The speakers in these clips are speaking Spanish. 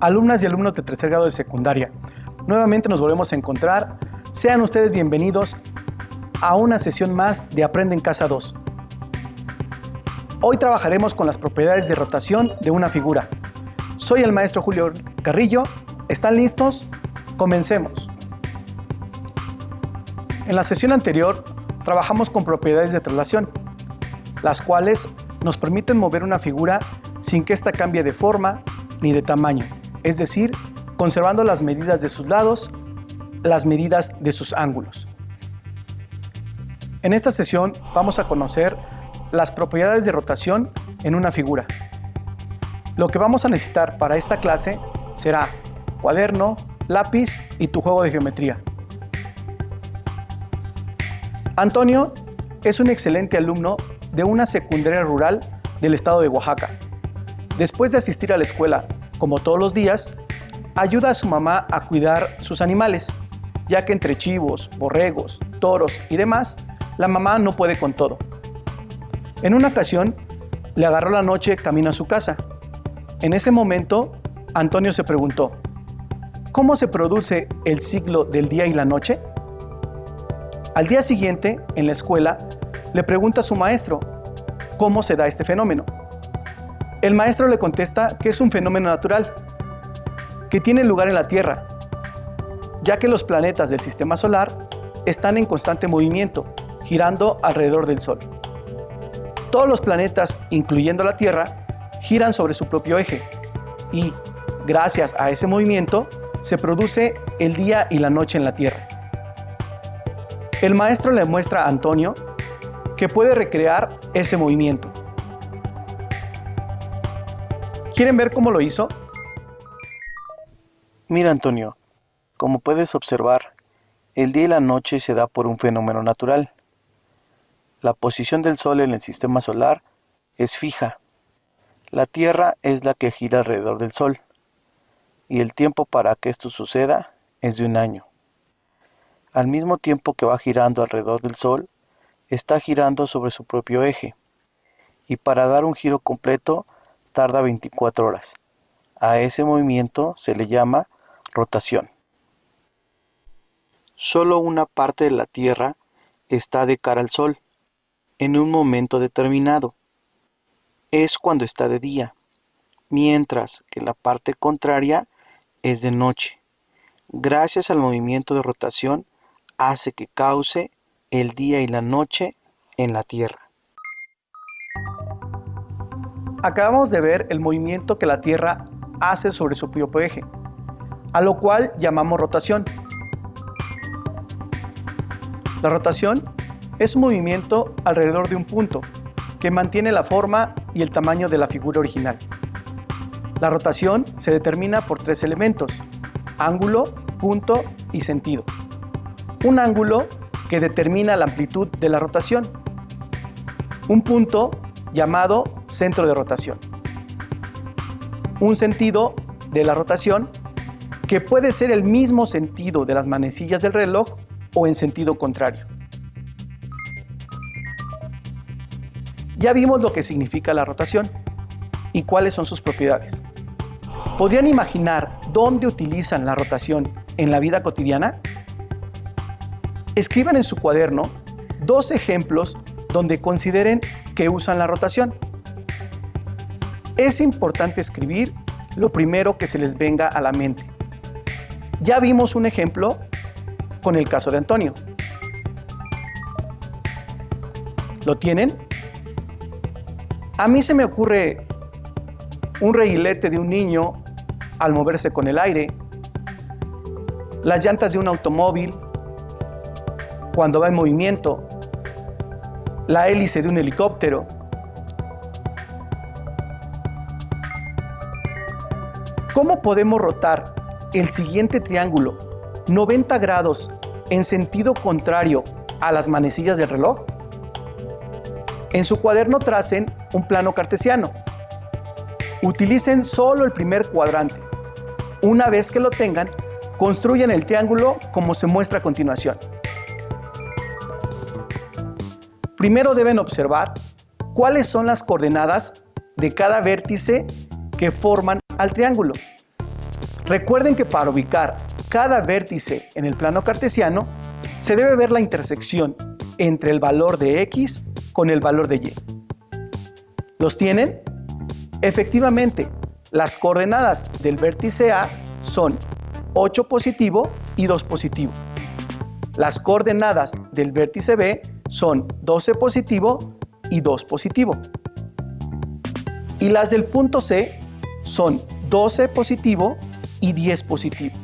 Alumnas y alumnos de tercer grado de secundaria, nuevamente nos volvemos a encontrar. Sean ustedes bienvenidos a una sesión más de Aprende en Casa 2. Hoy trabajaremos con las propiedades de rotación de una figura. Soy el maestro Julio Carrillo. ¿Están listos? Comencemos. En la sesión anterior trabajamos con propiedades de traslación, las cuales nos permiten mover una figura sin que ésta cambie de forma ni de tamaño, es decir, conservando las medidas de sus lados, las medidas de sus ángulos. En esta sesión vamos a conocer las propiedades de rotación en una figura. Lo que vamos a necesitar para esta clase será cuaderno, lápiz y tu juego de geometría. Antonio es un excelente alumno de una secundaria rural del estado de Oaxaca. Después de asistir a la escuela, como todos los días, ayuda a su mamá a cuidar sus animales, ya que entre chivos, borregos, toros y demás, la mamá no puede con todo. En una ocasión, le agarró la noche camino a su casa. En ese momento, Antonio se preguntó, ¿cómo se produce el ciclo del día y la noche? Al día siguiente, en la escuela, le pregunta a su maestro, ¿cómo se da este fenómeno? El maestro le contesta que es un fenómeno natural, que tiene lugar en la Tierra, ya que los planetas del sistema solar están en constante movimiento, girando alrededor del Sol. Todos los planetas, incluyendo la Tierra, giran sobre su propio eje y, gracias a ese movimiento, se produce el día y la noche en la Tierra. El maestro le muestra a Antonio que puede recrear ese movimiento. ¿Quieren ver cómo lo hizo? Mira, Antonio, como puedes observar, el día y la noche se da por un fenómeno natural. La posición del Sol en el sistema solar es fija. La Tierra es la que gira alrededor del Sol, y el tiempo para que esto suceda es de un año. Al mismo tiempo que va girando alrededor del Sol, está girando sobre su propio eje, y para dar un giro completo tarda 24 horas. A ese movimiento se le llama rotación. Solo una parte de la Tierra está de cara al Sol, en un momento determinado. Es cuando está de día, mientras que la parte contraria es de noche. Gracias al movimiento de rotación, hace que cause el día y la noche en la Tierra. Acabamos de ver el movimiento que la Tierra hace sobre su propio eje, a lo cual llamamos rotación. La rotación es un movimiento alrededor de un punto que mantiene la forma y el tamaño de la figura original. La rotación se determina por tres elementos: ángulo, punto y sentido. Un ángulo que determina la amplitud de la rotación. Un punto llamado centro de rotación. Un sentido de la rotación que puede ser el mismo sentido de las manecillas del reloj o en sentido contrario. Ya vimos lo que significa la rotación y cuáles son sus propiedades. ¿Podrían imaginar dónde utilizan la rotación en la vida cotidiana? Escriban en su cuaderno 2 ejemplos donde consideren que usan la rotación. Es importante escribir lo primero que se les venga a la mente. Ya vimos un ejemplo con el caso de Antonio. ¿Lo tienen? A mí se me ocurre un reguilete de un niño al moverse con el aire, las llantas de un automóvil cuando va en movimiento, la hélice de un helicóptero. ¿Cómo podemos rotar el siguiente triángulo 90 grados en sentido contrario a las manecillas del reloj? En su cuaderno tracen un plano cartesiano. Utilicen solo el primer cuadrante. Una vez que lo tengan, construyan el triángulo como se muestra a continuación. Primero deben observar cuáles son las coordenadas de cada vértice que forman al triángulo. Recuerden que para ubicar cada vértice en el plano cartesiano, se debe ver la intersección entre el valor de X con el valor de Y. ¿Los tienen? Efectivamente, las coordenadas del vértice A son 8 positivo y 2 positivo. Las coordenadas del vértice B son 12 positivo y 2 positivo. Y las del punto C son 12 positivo y 10 positivo.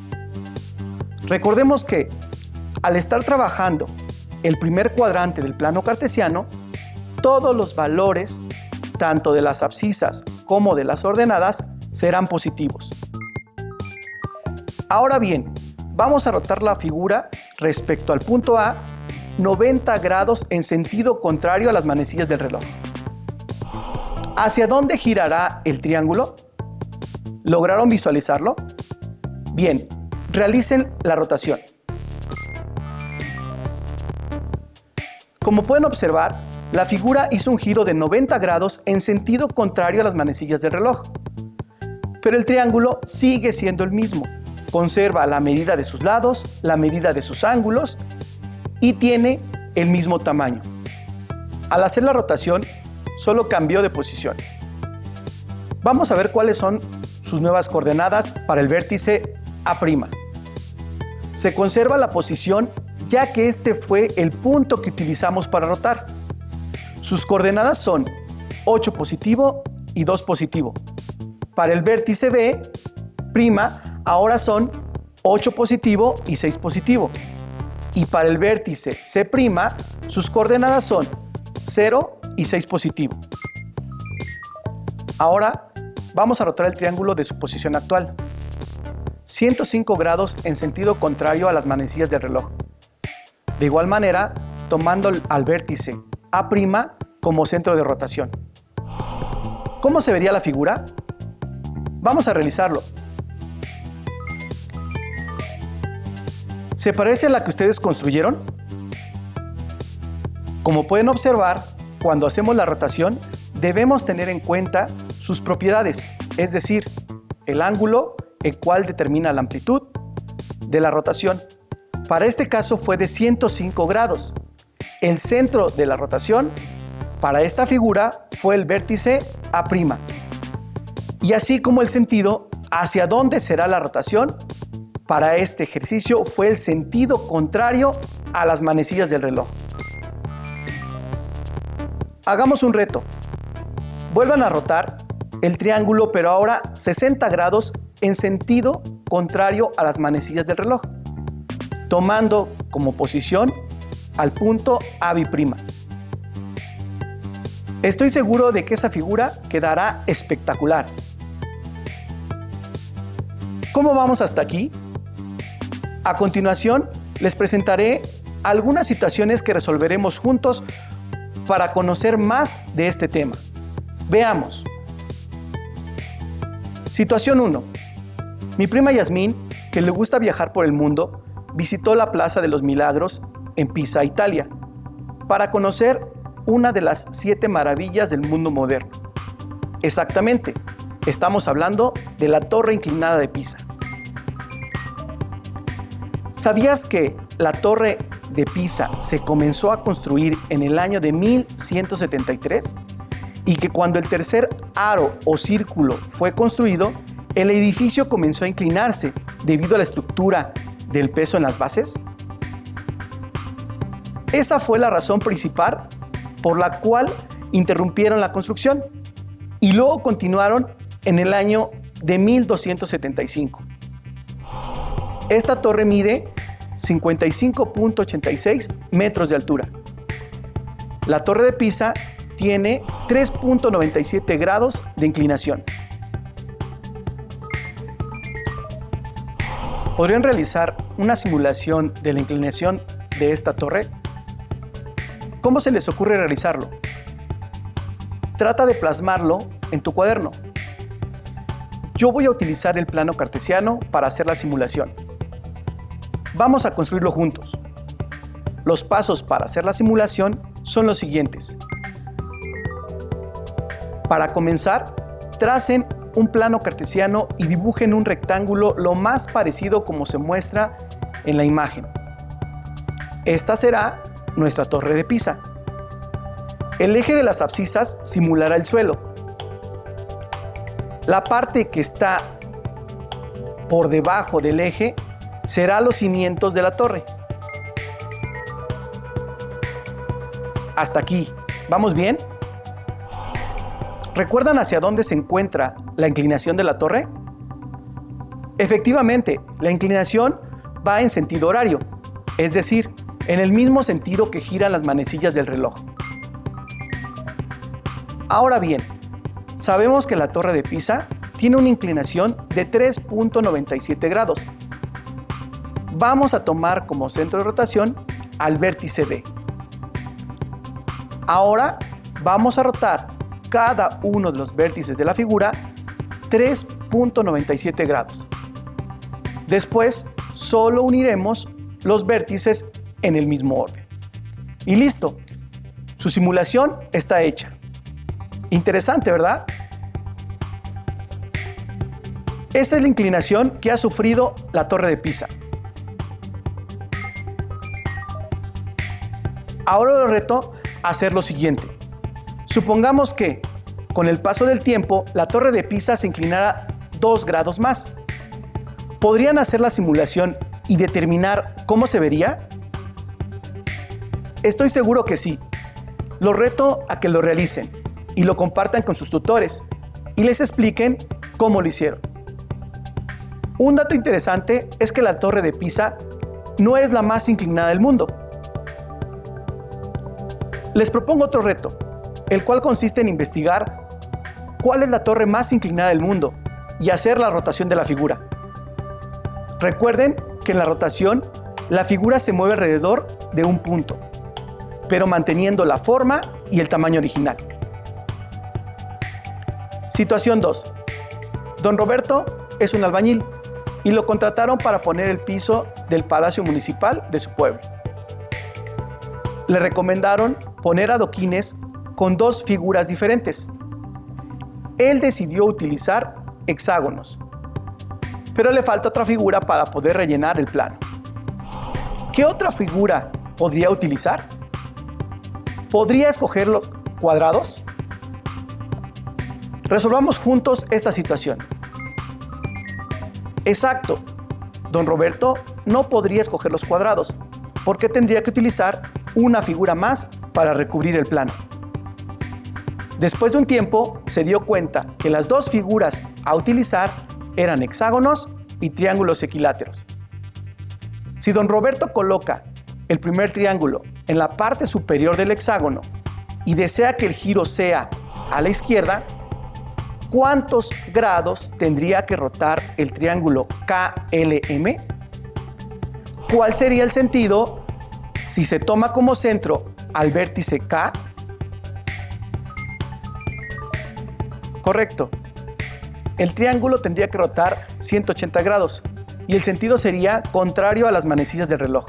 Recordemos que al estar trabajando el primer cuadrante del plano cartesiano, todos los valores, tanto de las abscisas como de las ordenadas, serán positivos. Ahora bien, vamos a rotar la figura respecto al punto A 90 grados en sentido contrario a las manecillas del reloj. ¿Hacia dónde girará el triángulo? ¿Lograron visualizarlo? Bien, realicen la rotación. Como pueden observar, la figura hizo un giro de 90 grados en sentido contrario a las manecillas del reloj. Pero el triángulo sigue siendo el mismo. Conserva la medida de sus lados, la medida de sus ángulos y tiene el mismo tamaño. Al hacer la rotación, solo cambió de posición. Vamos a ver cuáles son sus nuevas coordenadas para el vértice A'. Se conserva la posición ya que este fue el punto que utilizamos para rotar. Sus coordenadas son 8 positivo y 2 positivo. Para el vértice B', ahora son 8 positivo y 6 positivo. Y para el vértice C', sus coordenadas son 0 y 6 positivo. Ahora vamos a rotar el triángulo de su posición actual. 105 grados en sentido contrario a las manecillas del reloj. De igual manera, tomando al vértice A' como centro de rotación. ¿Cómo se vería la figura? Vamos a realizarlo. ¿Se parece a la que ustedes construyeron? Como pueden observar, cuando hacemos la rotación, debemos tener en cuenta sus propiedades, es decir, el ángulo, el cual determina la amplitud de la rotación. Para este caso fue de 105 grados. El centro de la rotación para esta figura fue el vértice A'. Y así como el sentido hacia dónde será la rotación, para este ejercicio fue el sentido contrario a las manecillas del reloj. Hagamos un reto. Vuelvan a rotar el triángulo, pero ahora 60 grados en sentido contrario a las manecillas del reloj, tomando como posición al punto A'. Estoy seguro de que esa figura quedará espectacular. ¿Cómo vamos hasta aquí? A continuación, les presentaré algunas situaciones que resolveremos juntos para conocer más de este tema. Veamos. Situación 1. Mi prima Yasmín, que le gusta viajar por el mundo, visitó la Plaza de los Milagros en Pisa, Italia, para conocer una de las 7 maravillas del mundo moderno. Exactamente, estamos hablando de la Torre Inclinada de Pisa. ¿Sabías que la Torre de Pisa se comenzó a construir en el año de 1173? Y que cuando el tercer aro o círculo fue construido, el edificio comenzó a inclinarse debido a la estructura del peso en las bases. Esa fue la razón principal por la cual interrumpieron la construcción y luego continuaron en el año de 1275. Esta torre mide 55.86 metros de altura. La Torre de Pisa tiene 3.97 grados de inclinación. ¿Podrían realizar una simulación de la inclinación de esta torre? ¿Cómo se les ocurre realizarlo? Trata de plasmarlo en tu cuaderno. Yo voy a utilizar el plano cartesiano para hacer la simulación. Vamos a construirlo juntos. Los pasos para hacer la simulación son los siguientes. Para comenzar, tracen un plano cartesiano y dibujen un rectángulo lo más parecido como se muestra en la imagen. Esta será nuestra torre de Pisa. El eje de las abscisas simulará el suelo. La parte que está por debajo del eje será los cimientos de la torre. Hasta aquí, ¿vamos bien? ¿Recuerdan hacia dónde se encuentra la inclinación de la torre? Efectivamente, la inclinación va en sentido horario, es decir, en el mismo sentido que giran las manecillas del reloj. Ahora bien, sabemos que la torre de Pisa tiene una inclinación de 3.97 grados. Vamos a tomar como centro de rotación al vértice D. Ahora vamos a rotar cada uno de los vértices de la figura 3.97 grados. Después solo uniremos los vértices en el mismo orden. Y listo, su simulación está hecha. Interesante, ¿verdad? Esta es la inclinación que ha sufrido la torre de Pisa. Ahora lo reto a hacer lo siguiente. Supongamos que, con el paso del tiempo, la torre de Pisa se inclinara 2 grados más. ¿Podrían hacer la simulación y determinar cómo se vería? Estoy seguro que sí. Los reto a que lo realicen y lo compartan con sus tutores y les expliquen cómo lo hicieron. Un dato interesante es que la torre de Pisa no es la más inclinada del mundo. Les propongo otro reto, el cual consiste en investigar cuál es la torre más inclinada del mundo y hacer la rotación de la figura. Recuerden que en la rotación la figura se mueve alrededor de un punto, pero manteniendo la forma y el tamaño original. Situación 2. Don Roberto es un albañil y lo contrataron para poner el piso del Palacio Municipal de su pueblo. Le recomendaron poner adoquines con 2 figuras diferentes. Él decidió utilizar hexágonos, pero le falta otra figura para poder rellenar el plano. ¿Qué otra figura podría utilizar? ¿Podría escoger los cuadrados? Resolvamos juntos esta situación. Exacto, don Roberto no podría escoger los cuadrados, porque tendría que utilizar una figura más para recubrir el plano. Después de un tiempo, se dio cuenta que las 2 figuras a utilizar eran hexágonos y triángulos equiláteros. Si don Roberto coloca el primer triángulo en la parte superior del hexágono y desea que el giro sea a la izquierda, ¿cuántos grados tendría que rotar el triángulo KLM? ¿Cuál sería el sentido si se toma como centro al vértice K? Correcto. El triángulo tendría que rotar 180 grados y el sentido sería contrario a las manecillas del reloj.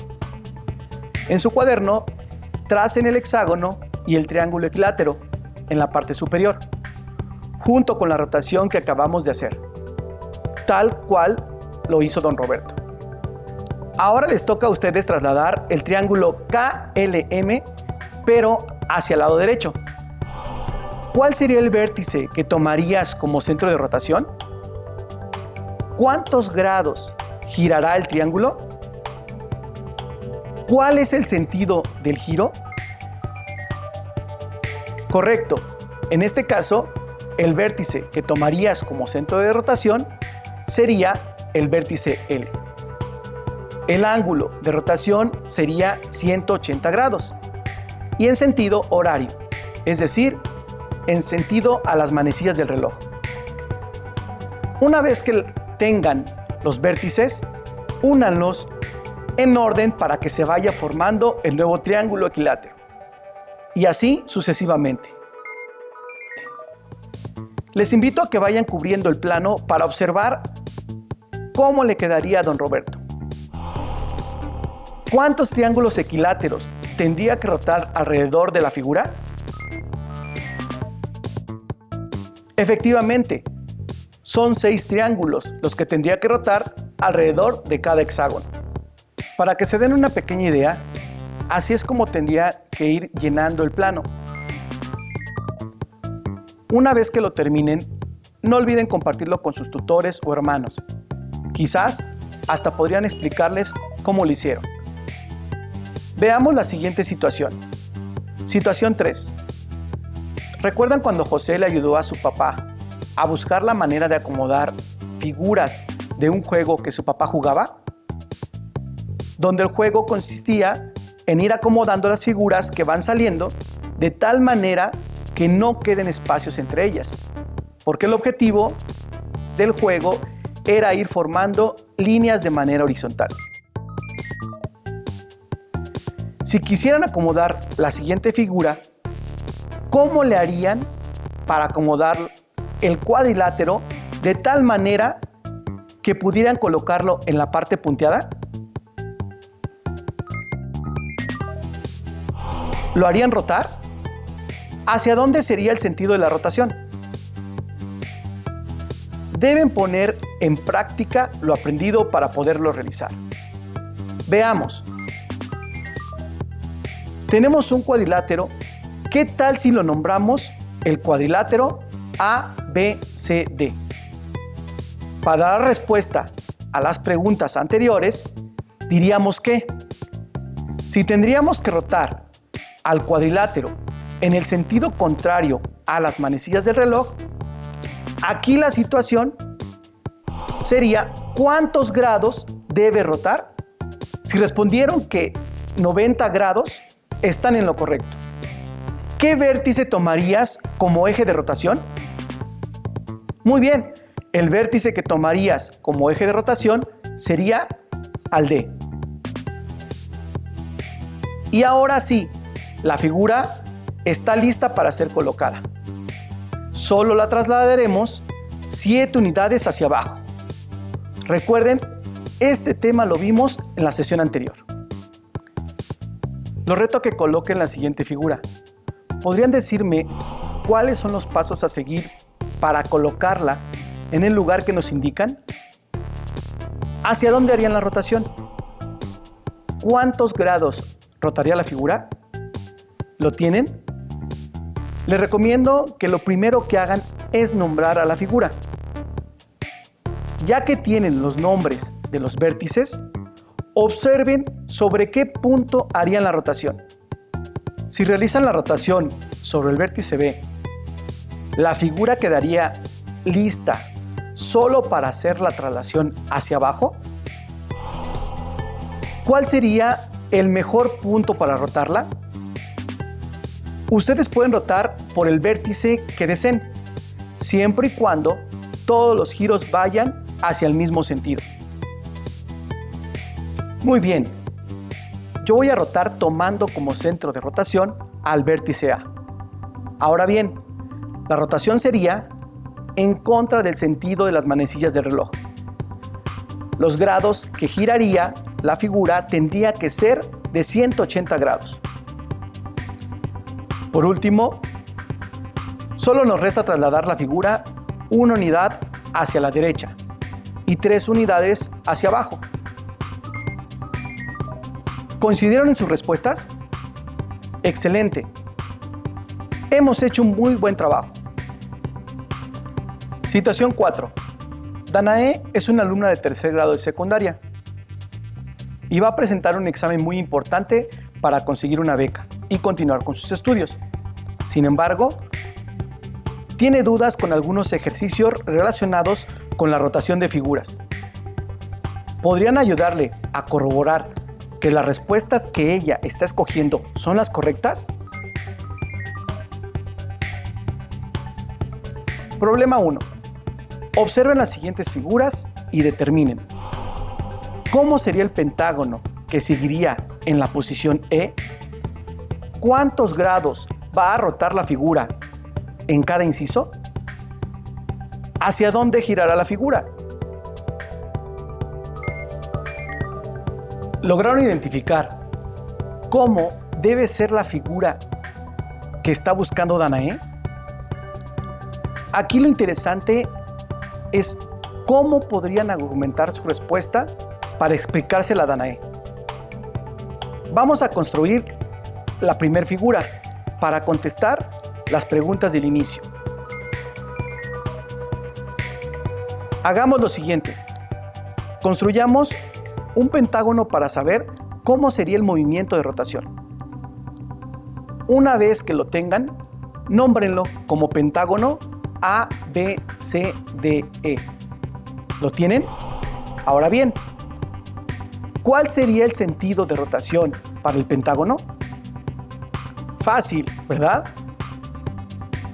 En su cuaderno, tracen el hexágono y el triángulo equilátero en la parte superior, junto con la rotación que acabamos de hacer, tal cual lo hizo don Roberto. Ahora les toca a ustedes trasladar el triángulo KLM, pero hacia el lado derecho. ¿Cuál sería el vértice que tomarías como centro de rotación? ¿Cuántos grados girará el triángulo? ¿Cuál es el sentido del giro? Correcto. En este caso, el vértice que tomarías como centro de rotación sería el vértice L. El ángulo de rotación sería 180 grados y en sentido horario, es decir, en sentido a las manecillas del reloj. Una vez que tengan los vértices, únanlos en orden para que se vaya formando el nuevo triángulo equilátero, y así sucesivamente. Les invito a que vayan cubriendo el plano para observar cómo le quedaría a don Roberto. ¿Cuántos triángulos equiláteros tendría que rotar alrededor de la figura? Efectivamente, Son 6 triángulos los que tendría que rotar alrededor de cada hexágono. Para que se den una pequeña idea, así es como tendría que ir llenando el plano. Una vez que lo terminen, no olviden compartirlo con sus tutores o hermanos. Quizás hasta podrían explicarles cómo lo hicieron. Veamos la siguiente situación. Situación 3. ¿Recuerdan cuando José le ayudó a su papá a buscar la manera de acomodar figuras de un juego que su papá jugaba? Donde el juego consistía en ir acomodando las figuras que van saliendo de tal manera que no queden espacios entre ellas, porque el objetivo del juego era ir formando líneas de manera horizontal. Si quisieran acomodar la siguiente figura, ¿cómo le harían para acomodar el cuadrilátero de tal manera que pudieran colocarlo en la parte punteada? ¿Lo harían rotar? ¿Hacia dónde sería el sentido de la rotación? Deben poner en práctica lo aprendido para poderlo realizar. Veamos. Tenemos un cuadrilátero. ¿Qué tal si lo nombramos el cuadrilátero ABCD? Para dar respuesta a las preguntas anteriores, diríamos que si tendríamos que rotar al cuadrilátero en el sentido contrario a las manecillas del reloj, aquí la situación sería ¿cuántos grados debe rotar? Si respondieron que 90 grados, están en lo correcto. ¿Qué vértice tomarías como eje de rotación? Muy bien, el vértice que tomarías como eje de rotación sería al D. Y ahora sí, la figura está lista para ser colocada. Solo la trasladaremos 7 unidades hacia abajo. Recuerden, este tema lo vimos en la sesión anterior. Los reto a que coloquen la siguiente figura. ¿Podrían decirme cuáles son los pasos a seguir para colocarla en el lugar que nos indican? ¿Hacia dónde harían la rotación? ¿Cuántos grados rotaría la figura? ¿Lo tienen? Les recomiendo que lo primero que hagan es nombrar a la figura. Ya que tienen los nombres de los vértices, observen sobre qué punto harían la rotación. Si realizan la rotación sobre el vértice B, la figura quedaría lista solo para hacer la traslación hacia abajo. ¿Cuál sería el mejor punto para rotarla? Ustedes pueden rotar por el vértice que deseen, siempre y cuando todos los giros vayan hacia el mismo sentido. Muy bien, yo voy a rotar tomando como centro de rotación al vértice A. Ahora bien, la rotación sería en contra del sentido de las manecillas del reloj. Los grados que giraría la figura tendría que ser de 180 grados. Por último, solo nos resta trasladar la figura 1 unidad hacia la derecha y 3 unidades hacia abajo. ¿Coincidieron en sus respuestas? ¡Excelente! Hemos hecho un muy buen trabajo. Situación 4. Danae es una alumna de tercer grado de secundaria y va a presentar un examen muy importante para conseguir una beca y continuar con sus estudios. Sin embargo, tiene dudas con algunos ejercicios relacionados con la rotación de figuras. ¿Podrían ayudarle a corroborar que las respuestas que ella está escogiendo son las correctas? Problema 1. Observen las siguientes figuras y determinen ¿cómo sería el pentágono que seguiría en la posición E? ¿Cuántos grados va a rotar la figura en cada inciso? ¿Hacia dónde girará la figura? ¿Lograron identificar cómo debe ser la figura que está buscando Danae? Aquí lo interesante es cómo podrían argumentar su respuesta para explicársela a Danae. Vamos a construir la primera figura para contestar las preguntas del inicio. Hagamos lo siguiente. Construyamos un pentágono para saber cómo sería el movimiento de rotación. Una vez que lo tengan, nómbrenlo como pentágono A, B, C, D, E. ¿Lo tienen? Ahora bien, ¿cuál sería el sentido de rotación para el pentágono? Fácil, ¿verdad?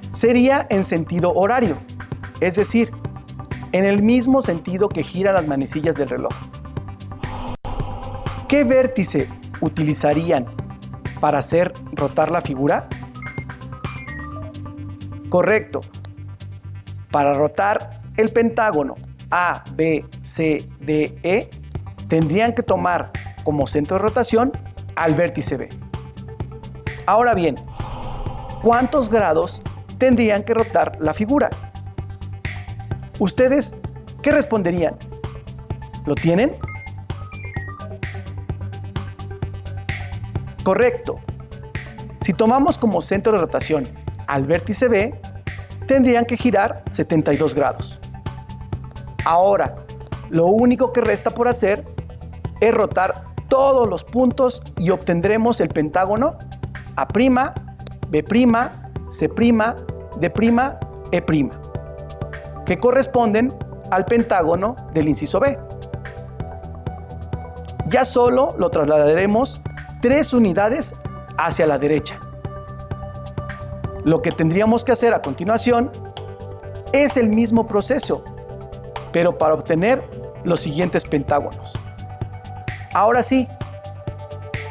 Sería en sentido horario, es decir, en el mismo sentido que giran las manecillas del reloj. ¿Qué vértice utilizarían para hacer rotar la figura? Correcto. Para rotar el pentágono A, B, C, D, E, tendrían que tomar como centro de rotación al vértice B. Ahora bien, ¿cuántos grados tendrían que rotar la figura? ¿Ustedes qué responderían? ¿Lo tienen? Correcto. Si tomamos como centro de rotación al vértice B, tendrían que girar 72 grados. Ahora, lo único que resta por hacer es rotar todos los puntos y obtendremos el pentágono A', B', C', D', E', que corresponden al pentágono del inciso B. Ya solo lo trasladaremos 3 unidades hacia la derecha. Lo que tendríamos que hacer a continuación es el mismo proceso, pero para obtener los siguientes pentágonos. Ahora sí,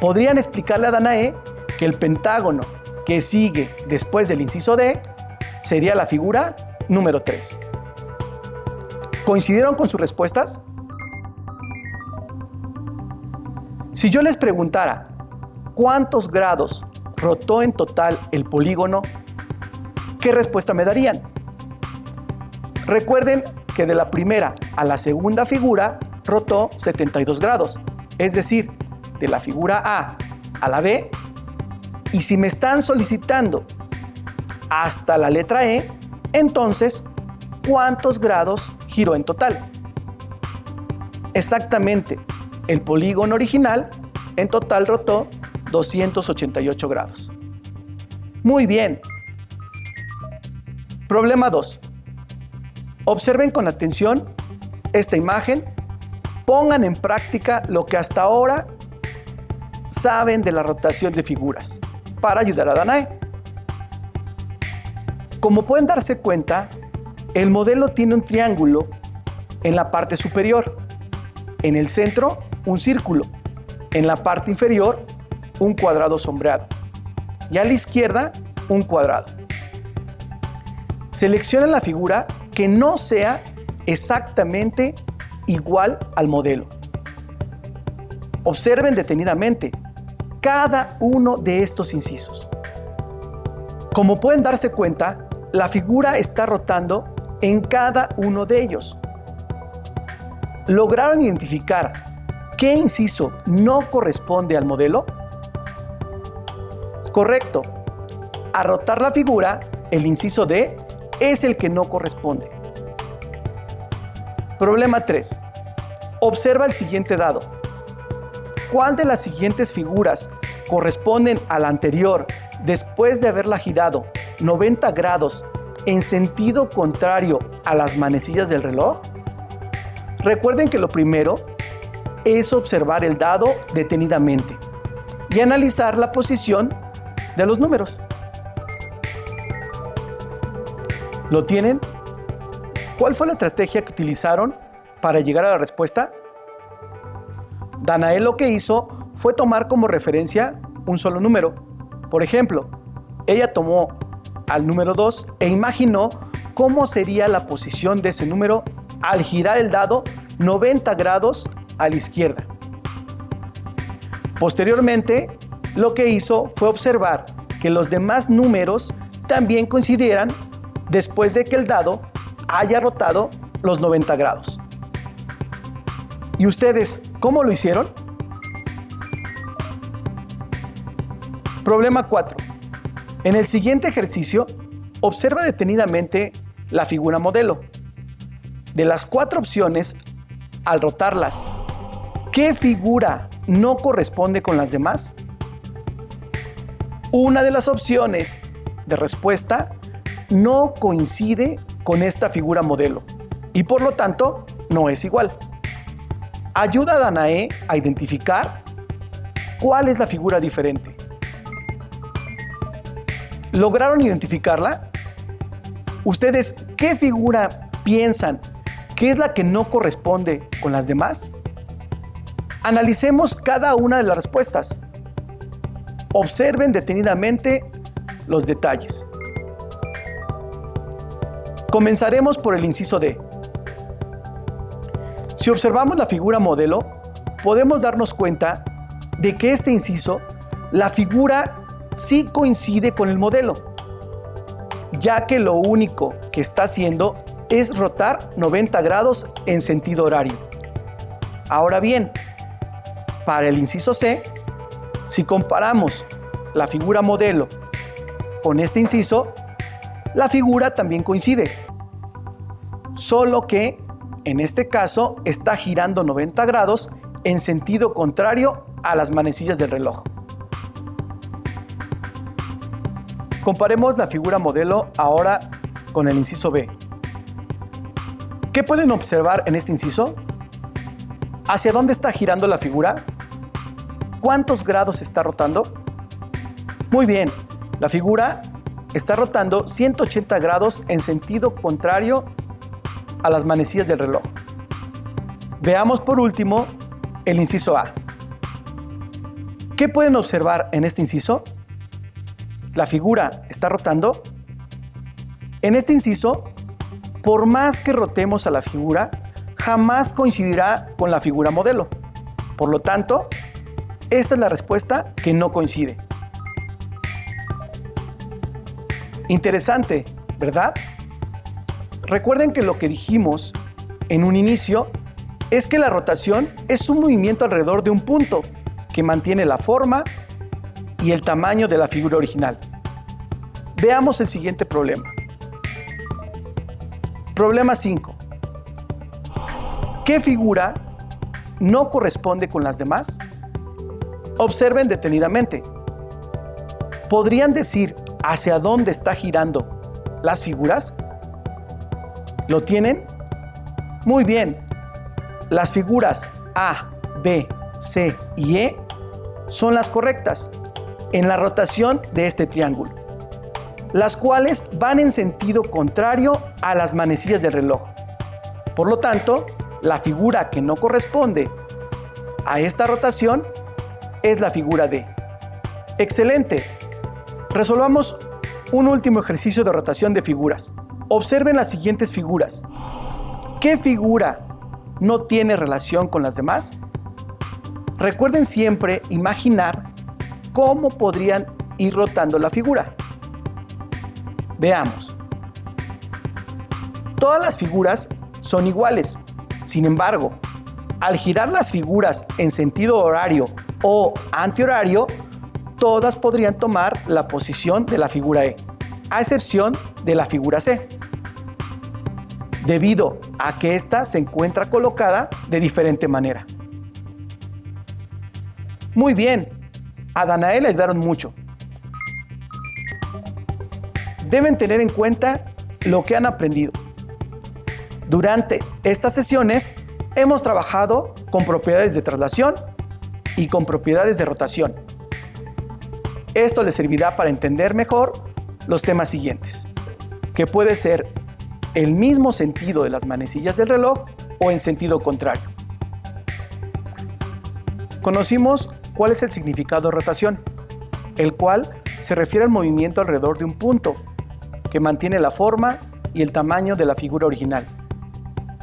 podrían explicarle a Danae que el pentágono que sigue después del inciso D sería la figura número 3. ¿Coincidieron con sus respuestas? Si yo les preguntara ¿cuántos grados rotó en total el polígono? ¿Qué respuesta me darían? Recuerden que de la primera a la segunda figura rotó 72 grados, es decir, de la figura a la B, y si me están solicitando hasta la letra E, entonces, ¿cuántos grados giró en total? Exactamente, el polígono original en total rotó 288 grados. Muy bien. Problema 2. Observen con atención esta imagen, pongan en práctica lo que hasta ahora saben de la rotación de figuras para ayudar a Danae. Como pueden darse cuenta, el modelo tiene un triángulo en la parte superior, en el centro un círculo, en la parte inferior un cuadrado sombreado y a la izquierda un cuadrado. Seleccionen la figura que no sea exactamente igual al modelo. Observen detenidamente cada uno de estos incisos. Como pueden darse cuenta, la figura está rotando en cada uno de ellos. ¿Lograron identificar qué inciso no corresponde al modelo? Correcto. Al rotar la figura, el inciso D es el que no corresponde. Problema 3. Observa el siguiente dado. ¿Cuál de las siguientes figuras corresponden a la anterior después de haberla girado 90 grados en sentido contrario a las manecillas del reloj? Recuerden que lo primero es observar el dado detenidamente y analizar la posición de los números. ¿Lo tienen? ¿Cuál fue la estrategia que utilizaron para llegar a la respuesta? Danae lo que hizo fue tomar como referencia un solo número. Por ejemplo, ella tomó al número 2 e imaginó cómo sería la posición de ese número al girar el dado 90 grados a la izquierda. Posteriormente, lo que hizo fue observar que los demás números también coincidieran después de que el dado haya rotado los 90 grados. ¿Y ustedes cómo lo hicieron? Problema 4. En el siguiente ejercicio, observa detenidamente la figura modelo. De las 4 opciones, al rotarlas, ¿qué figura no corresponde con las demás? Una de las opciones de respuesta no coincide con esta figura modelo y por lo tanto no es igual. Ayuda a Danae a identificar cuál es la figura diferente. ¿Lograron identificarla? ¿Ustedes qué figura piensan que es la que no corresponde con las demás? Analicemos cada una de las respuestas. Observen detenidamente los detalles. Comenzaremos por el inciso D. Si observamos la figura modelo, podemos darnos cuenta de que este inciso, la figura sí coincide con el modelo, ya que lo único que está haciendo es rotar 90 grados en sentido horario. Ahora bien, para el inciso C, si comparamos la figura modelo con este inciso, la figura también coincide, solo que en este caso está girando 90 grados en sentido contrario a las manecillas del reloj. Comparemos la figura modelo ahora con el inciso B. ¿Qué pueden observar en este inciso? ¿Hacia dónde está girando la figura? ¿Cuántos grados está rotando? Muy bien, la figura está rotando 180 grados en sentido contrario a las manecillas del reloj. Veamos por último el inciso A. ¿Qué pueden observar en este inciso? ¿La figura está rotando? En este inciso, por más que rotemos a la figura, jamás coincidirá con la figura modelo. Por lo tanto, esta es la respuesta que no coincide. Interesante, ¿verdad? Recuerden que lo que dijimos en un inicio es que la rotación es un movimiento alrededor de un punto que mantiene la forma y el tamaño de la figura original. Veamos el siguiente problema. Problema 5. ¿Qué figura no corresponde con las demás? Observen detenidamente. ¿Podrían decir hacia dónde está girando las figuras? ¿Lo tienen? Muy bien. Las figuras A, B, C y E son las correctas en la rotación de este triángulo, las cuales van en sentido contrario a las manecillas del reloj. Por lo tanto, la figura que no corresponde a esta rotación es la figura D. ¡Excelente! Resolvamos un último ejercicio de rotación de figuras. Observen las siguientes figuras. ¿Qué figura no tiene relación con las demás? Recuerden siempre imaginar cómo podrían ir rotando la figura. Veamos. Todas las figuras son iguales. Sin embargo, al girar las figuras en sentido horario o antihorario, todas podrían tomar la posición de la figura E, a excepción de la figura C, debido a que ésta se encuentra colocada de diferente manera. Muy bien, a Danae le ayudaron mucho. Deben tener en cuenta lo que han aprendido. Durante estas sesiones hemos trabajado con propiedades de traslación y con propiedades de rotación. Esto les servirá para entender mejor los temas siguientes, que puede ser el mismo sentido de las manecillas del reloj o en sentido contrario. Conocimos cuál es el significado de rotación, el cual se refiere al movimiento alrededor de un punto que mantiene la forma y el tamaño de la figura original.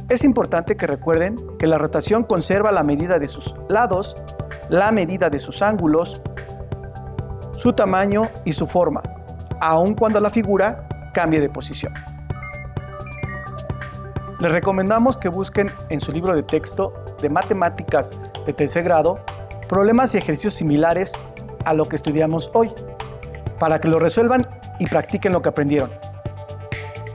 Es importante que recuerden que la rotación conserva la medida de sus lados, la medida de sus ángulos, su tamaño y su forma, aun cuando la figura cambie de posición. Les recomendamos que busquen en su libro de texto de matemáticas de tercer grado problemas y ejercicios similares a lo que estudiamos hoy, para que lo resuelvan y practiquen lo que aprendieron.